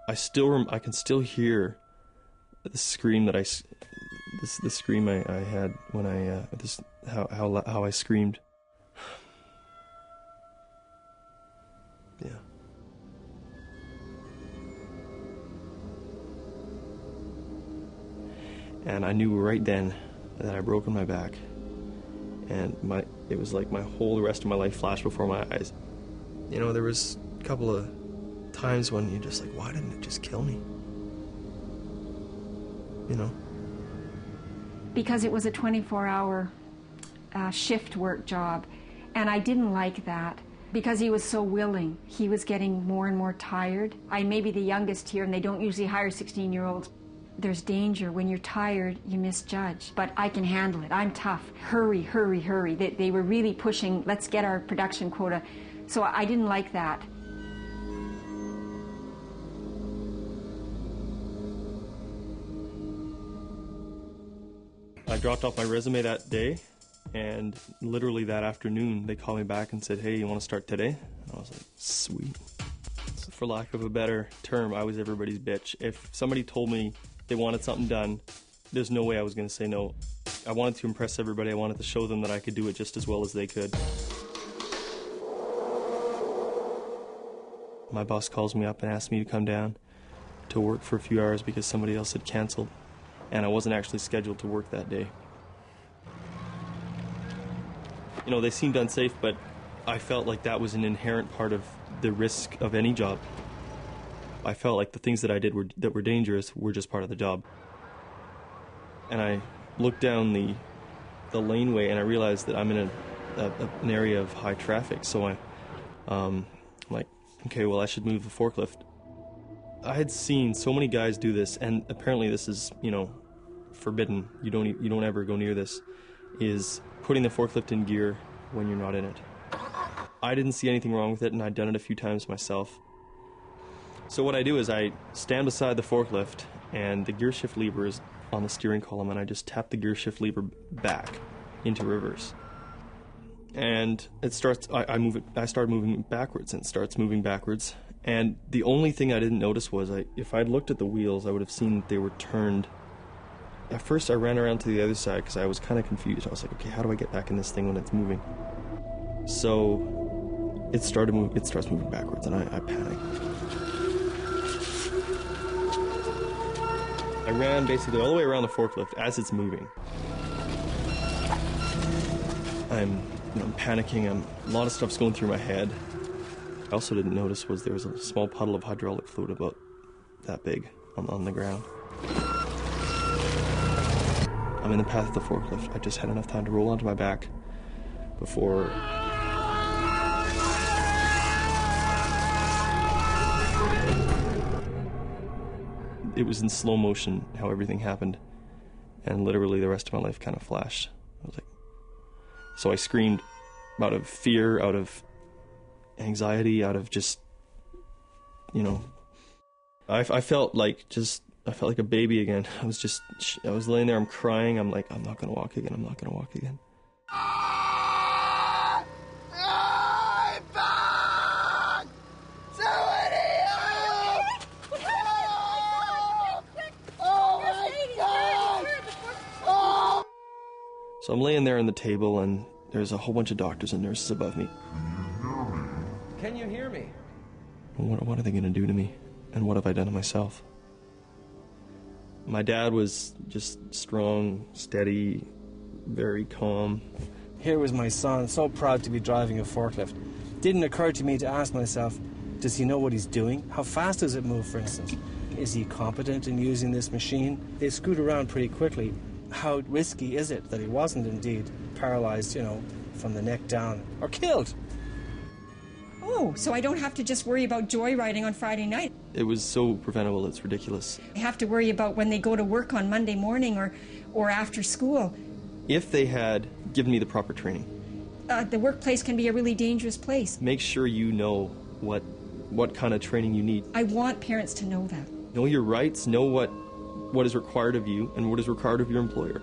I can still hear the scream that the scream I had when how I screamed. Yeah. And I knew right then that I broken my back, and it was like the rest of my life flashed before my eyes. You know, there was a couple of times when you're just like, why didn't it just kill me? You know? Because it was a 24-hour shift work job, and I didn't like that. Because he was so willing, he was getting more and more tired. I may be the youngest here, and they don't usually hire 16-year-olds. There's danger. When you're tired, you misjudge. But I can handle it. I'm tough. Hurry, hurry, hurry. They were really pushing, let's get our production quota. So I didn't like that. I dropped off my resume that day, and literally that afternoon they called me back and said, hey, you want to start today? And I was like, sweet. So for lack of a better term, I was everybody's bitch. If somebody told me they wanted something done, there's no way I was going to say no. I wanted to impress everybody. I wanted to show them that I could do it just as well as they could. My boss calls me up and asks me to come down to work for a few hours because somebody else had canceled, and I wasn't actually scheduled to work that day. You know, they seemed unsafe, but I felt like that was an inherent part of the risk of any job. I felt like the things that I did that were dangerous were just part of the job. And I looked down the laneway and I realized that I'm in an area of high traffic, so I'm like, okay, well, I should move the forklift. I had seen so many guys do this, and apparently this is, you know, forbidden. You don't ever go near this, is putting the forklift in gear when you're not in it. I didn't see anything wrong with it, and I'd done it a few times myself. So what I do is I stand beside the forklift, and the gear shift lever is on the steering column, and I just tap the gear shift lever back into reverse. And it starts, I start moving backwards, and it starts moving backwards. And the only thing I didn't notice was if I'd looked at the wheels, I would have seen that they were turned. At first I ran around to the other side because I was kind of confused. I was like, okay, how do I get back in this thing when it's moving? So it starts moving backwards, and I panicked. I ran basically all the way around the forklift as it's moving. I'm panicking. A lot of stuff's going through my head. I also didn't notice there was a small puddle of hydraulic fluid about that big on the ground. I'm in the path of the forklift. I just had enough time to roll onto my back before... It was in slow motion how everything happened, and literally the rest of my life kind of flashed. So I screamed out of fear, out of anxiety, out of just, I felt like a baby again. I was laying there, I'm crying, I'm like, I'm not gonna walk again, I'm not gonna walk again. So I'm laying there on the table, and there's a whole bunch of doctors and nurses above me. Can you hear me? What are they going to do to me? And what have I done to myself? My dad was just strong, steady, very calm. Here was my son, so proud to be driving a forklift. Didn't occur to me to ask myself, does he know what he's doing? How fast does it move, for instance? Is he competent in using this machine? They scoot around pretty quickly. How risky is it that he wasn't indeed paralyzed, from the neck down, or killed? Oh, so I don't have to just worry about joyriding on Friday night. It was so preventable, it's ridiculous. I have to worry about when they go to work on Monday morning or after school. If they had given me the proper training. The workplace can be a really dangerous place. Make sure you know what kind of training you need. I want parents to know that. Know your rights, know what is required of you and what is required of your employer.